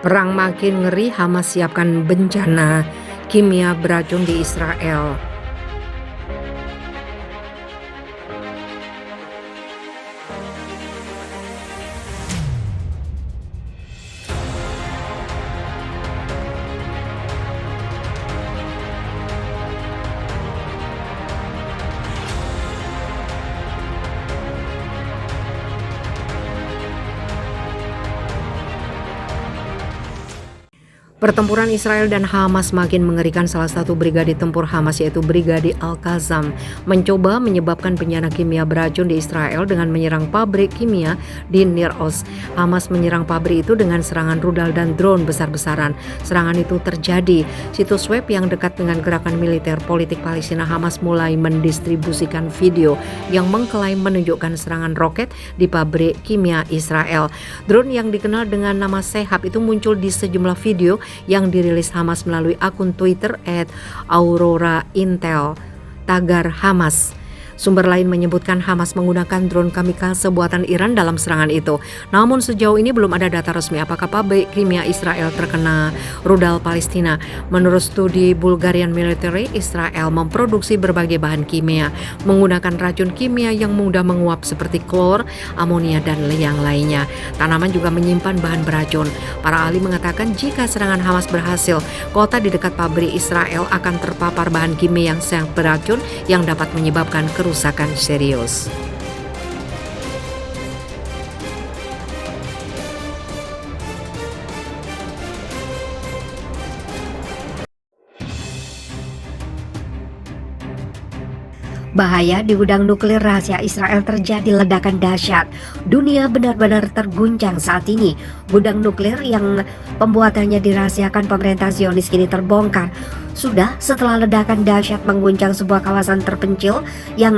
Perang makin ngeri, Hamas siapkan bencana kimia beracun di Israel. Pertempuran Israel dan Hamas makin mengerikan. Salah satu brigade tempur Hamas, yaitu Brigade Al-Qassam, mencoba menyebabkan bencana kimia beracun di Israel dengan menyerang pabrik kimia di Nir Oz. Hamas menyerang pabrik itu dengan serangan rudal dan drone besar-besaran. Serangan itu terjadi. Situs web yang dekat dengan gerakan militer politik Palestina Hamas mulai mendistribusikan video yang mengklaim menunjukkan serangan roket di pabrik kimia Israel. Drone yang dikenal dengan nama Sehab itu muncul di sejumlah video yang dirilis Hamas melalui akun Twitter @AuroraIntel, tagar Hamas. Sumber lain menyebutkan Hamas menggunakan drone kamikaze buatan Iran dalam serangan itu. Namun sejauh ini belum ada data resmi apakah pabrik kimia Israel terkena rudal Palestina. Menurut studi Bulgarian Military, Israel memproduksi berbagai bahan kimia menggunakan racun kimia yang mudah menguap seperti klor, amonia, dan yang lainnya. Tanaman juga menyimpan bahan beracun. Para ahli mengatakan jika serangan Hamas berhasil, kota di dekat pabrik Israel akan terpapar bahan kimia yang sangat beracun yang dapat menyebabkan kerusakan serius. Bahaya di gudang nuklir rahasia Israel, terjadi ledakan dahsyat. Dunia benar-benar terguncang saat ini. Gudang nuklir yang pembuatannya dirahasiakan pemerintah Zionis kini terbongkar. Sudah setelah ledakan dahsyat mengguncang sebuah kawasan terpencil yang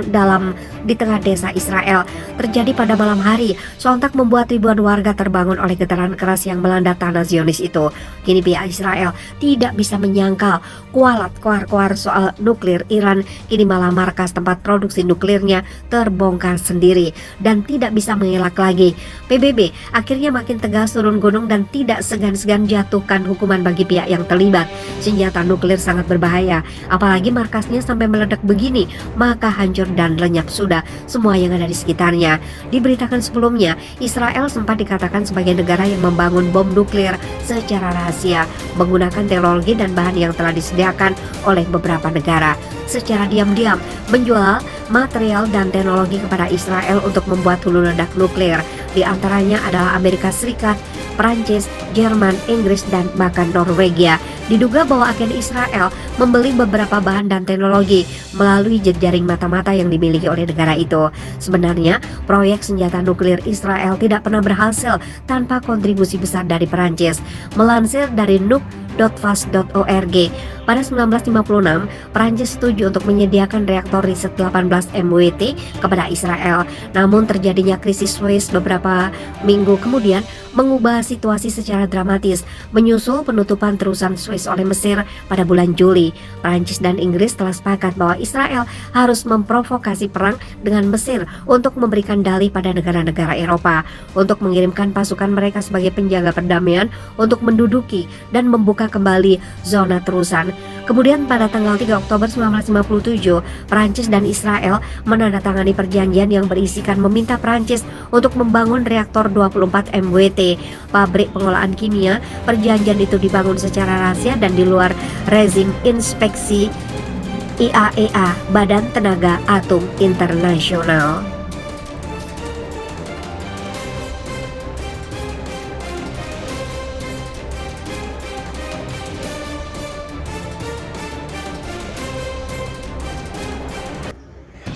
di tengah desa Israel. Terjadi pada malam hari, sontak membuat ribuan warga terbangun oleh getaran keras yang melanda tanah Zionis itu. Kini pihak Israel tidak bisa menyangkal kualat koar-koar soal nuklir Iran. Kini malah markas tempat produksi nuklirnya terbongkar sendiri dan tidak bisa mengelak lagi. PBB akhirnya makin tegas turun gunung dan tidak segan-segan jatuhkan hukuman bagi pihak yang terlibat. Senjata nuklir sangat berbahaya, apalagi markasnya sampai meledak begini, maka hancur dan lenyap sudah semua yang ada di sekitarnya. Diberitakan sebelumnya, Israel sempat dikatakan sebagai negara yang membangun bom nuklir secara rahasia menggunakan teknologi dan bahan yang telah disediakan oleh beberapa negara. Secara diam-diam menjual material dan teknologi kepada Israel untuk membuat hulu ledak nuklir. Di antaranya adalah Amerika Serikat, Perancis, Jerman, Inggris, dan bahkan Norwegia. Diduga bahwa agen Israel membeli beberapa bahan dan teknologi melalui jejaring mata-mata yang dimiliki oleh negara itu. Sebenarnya, proyek senjata nuklir Israel tidak pernah berhasil tanpa kontribusi besar dari Perancis. Melansir dari nuk.fast.org, pada 1956, Perancis setuju untuk menyediakan reaktor riset 18 MWT kepada Israel. Namun terjadinya krisis Suez beberapa minggu kemudian mengubah situasi secara dramatis. Menyusul penutupan terusan Suez oleh Mesir pada bulan Juli, Perancis dan Inggris telah sepakat bahwa Israel harus memprovokasi perang dengan Mesir untuk memberikan dalih pada negara-negara Eropa untuk mengirimkan pasukan mereka sebagai penjaga perdamaian untuk menduduki dan membuka kembali zona terusan. Kemudian pada tanggal 3 Oktober 1957, Perancis dan Israel menandatangani perjanjian yang berisikan meminta Perancis untuk membangun reaktor 24 MWT, pabrik pengolahan kimia. Perjanjian itu dibangun secara rahasia dan di luar rezim inspeksi IAEA, Badan Tenaga Atom Internasional.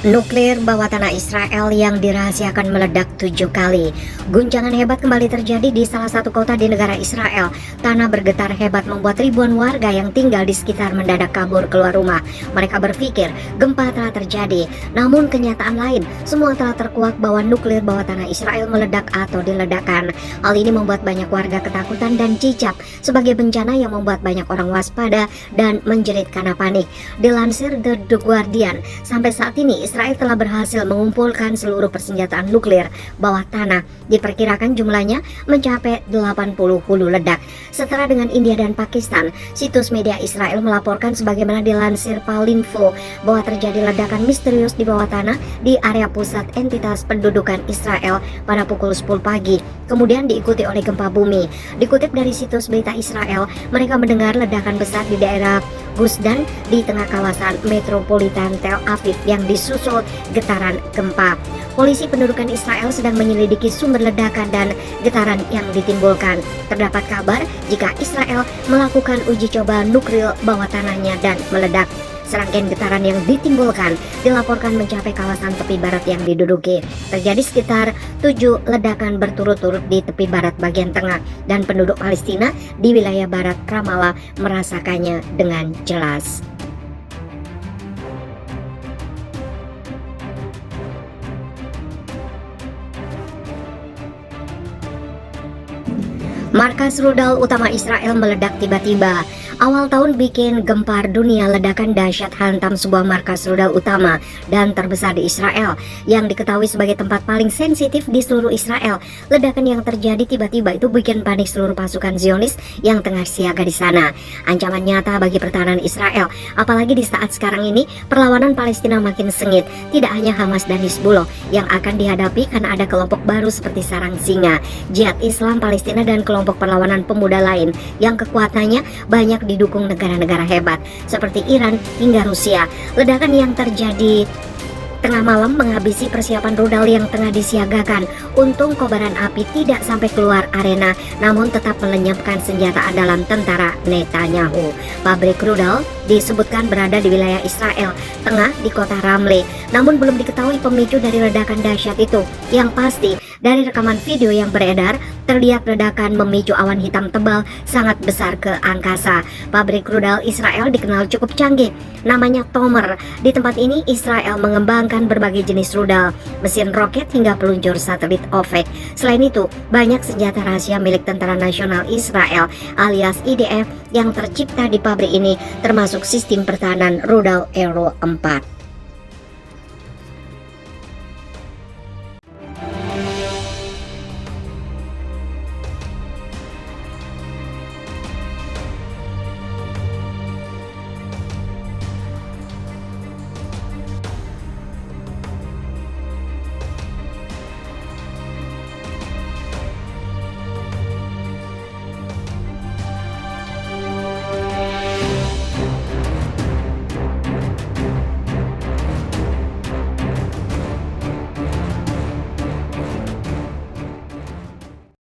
Nuklir bawah tanah Israel yang dirahasiakan meledak 7 kali. Guncangan hebat kembali terjadi di salah satu kota di negara Israel. Tanah bergetar hebat membuat ribuan warga yang tinggal di sekitar mendadak kabur keluar rumah. Mereka berpikir gempa telah terjadi. Namun kenyataan lain, semua telah terkuak bahwa nuklir bawah tanah Israel meledak atau diledakkan. Hal ini membuat banyak warga ketakutan dan cicak sebagai bencana yang membuat banyak orang waspada dan menjerit karena panik. Dilansir The Guardian, sampai saat ini Israel telah berhasil mengumpulkan seluruh persenjataan nuklir bawah tanah. Diperkirakan jumlahnya mencapai 80 hulu ledak. Setara dengan India dan Pakistan, situs media Israel melaporkan sebagaimana dilansir Palinfo bahwa terjadi ledakan misterius di bawah tanah di area pusat entitas pendudukan Israel pada pukul 10 pagi. Kemudian diikuti oleh gempa bumi. Dikutip dari situs berita Israel, mereka mendengar ledakan besar di daerah Gusdan di tengah kawasan metropolitan Tel Aviv yang disusul getaran gempa. Polisi pendudukan Israel sedang menyelidiki sumber ledakan dan getaran yang ditimbulkan. Terdapat kabar jika Israel melakukan uji coba nuklir bawah tanahnya dan meledak. Serangkaian getaran yang ditimbulkan dilaporkan mencapai kawasan tepi barat yang diduduki. Terjadi sekitar 7 ledakan berturut-turut di tepi barat bagian tengah, dan penduduk Palestina di wilayah barat Ramallah merasakannya dengan jelas. Markas rudal utama Israel meledak tiba-tiba. Awal tahun bikin gempar dunia, ledakan dahsyat hantam sebuah markas rudal utama dan terbesar di Israel yang diketahui sebagai tempat paling sensitif di seluruh Israel. Ledakan yang terjadi tiba-tiba itu bikin panik seluruh pasukan Zionis yang tengah siaga di sana. Ancaman nyata bagi pertahanan Israel, apalagi di saat sekarang ini perlawanan Palestina makin sengit. Tidak hanya Hamas dan Hizbullah yang akan dihadapi karena ada kelompok baru seperti Sarang Singa, Jihad Islam Palestina, dan kelompok perlawanan pemuda lain yang kekuatannya banyak didukung negara-negara hebat seperti Iran hingga Rusia. Ledakan yang terjadi tengah malam menghabisi persiapan rudal yang tengah disiagakan. Untung kobaran api tidak sampai keluar arena, namun tetap melenyapkan senjata andalan tentara Netanyahu. Pabrik rudal disebutkan berada di wilayah Israel Tengah di kota Ramle, namun belum diketahui pemicu dari ledakan dahsyat itu. Yang pasti, dari rekaman video yang beredar, terlihat ledakan memicu awan hitam tebal sangat besar ke angkasa. Pabrik rudal Israel dikenal cukup canggih, namanya Tomer. Di tempat ini Israel mengembangkan berbagai jenis rudal, mesin roket hingga peluncur satelit OVEC. Selain itu, banyak senjata rahasia milik Tentara Nasional Israel alias IDF yang tercipta di pabrik ini, termasuk sistem pertahanan rudal Euro 4.